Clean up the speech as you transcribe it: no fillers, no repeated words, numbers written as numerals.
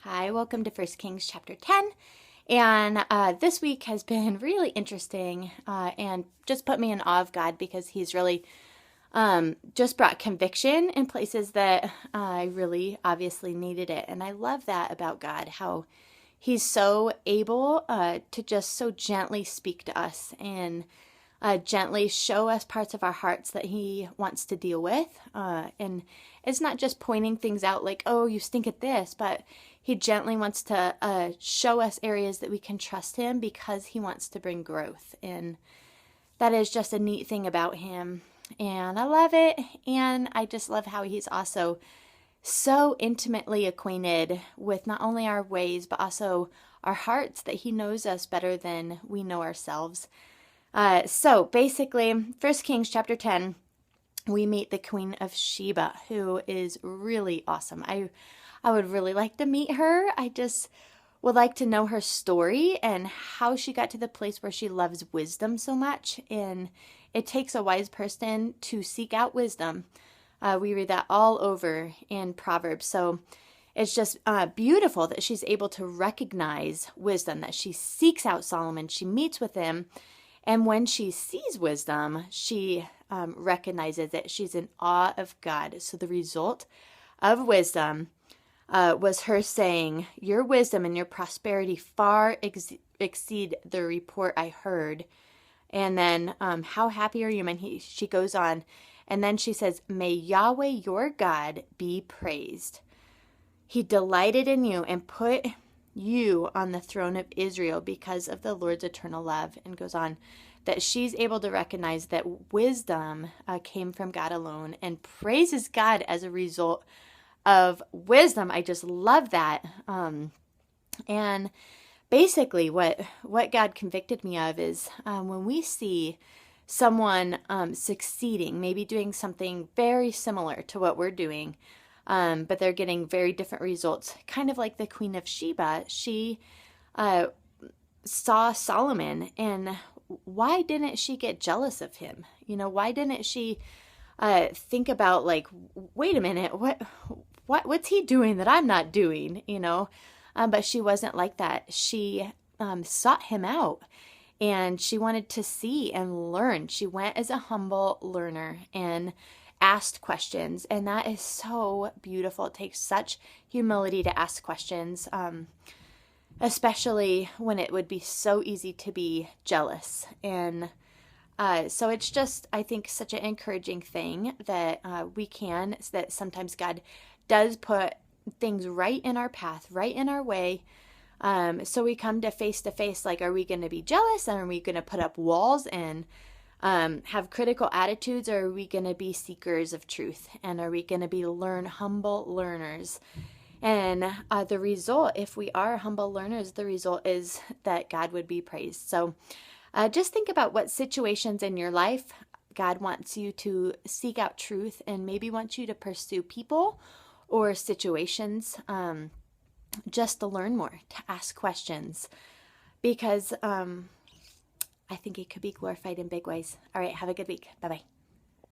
Hi, welcome to First Kings chapter 10. And this week has been really interesting and just put me in awe of God because He's really just brought conviction in places that I really obviously needed it. And I love that about God, how He's so able to just so gently speak to us and gently show us parts of our hearts that He wants to deal with. And it's not just pointing things out like, oh, you stink at this, but He gently wants to show us areas that we can trust Him because He wants to bring growth. And that is just a neat thing about Him. And I love it. And I just love how He's also so intimately acquainted with not only our ways, but also our hearts, that He knows us better than we know ourselves. So basically, First Kings chapter 10, we meet the Queen of Sheba, who is really awesome. I would really like to meet her. I just would like to know her story and how she got to the place where she loves wisdom so much. And it takes a wise person to seek out wisdom. We read that all over in Proverbs. So it's just beautiful that she's able to recognize wisdom, that she seeks out Solomon, she meets with him. And when she sees wisdom, she recognizes that she's in awe of God. So the result of wisdom was her saying, "Your wisdom and your prosperity far exceed the report I heard." And then, how happy are you? And she goes on. And then she says, "May Yahweh your God be praised. He delighted in you and put you on the throne of Israel because of the Lord's eternal love." And goes on that she's able to recognize that wisdom came from God alone and praises God as a result of wisdom. I just love that. And basically what God convicted me of is when we see someone succeeding, maybe doing something very similar to what we're doing, but they're getting very different results. Kind of like the Queen of Sheba, she saw Solomon, and why didn't she get jealous of him? Why didn't she think about like, wait a minute, what's he doing that I'm not doing? But she wasn't like that. She sought him out, and she wanted to see and learn. She went as a humble learner and asked questions, and that is so beautiful. It takes such humility to ask questions, especially when it would be so easy to be jealous. And so it's just, I think, such an encouraging thing that we can, so that sometimes God does put things right in our path, right in our way. So we come to face, like, are we going to be jealous, and are we going to put up walls and have critical attitudes, or are we going to be seekers of truth, and are we going to be humble learners? And the result, if we are humble learners, the result is that God would be praised. So just think about what situations in your life God wants you to seek out truth, and maybe wants you to pursue people or situations just to learn more, to ask questions, because I think it could be glorified in big ways. All right, have a good week. Bye-bye.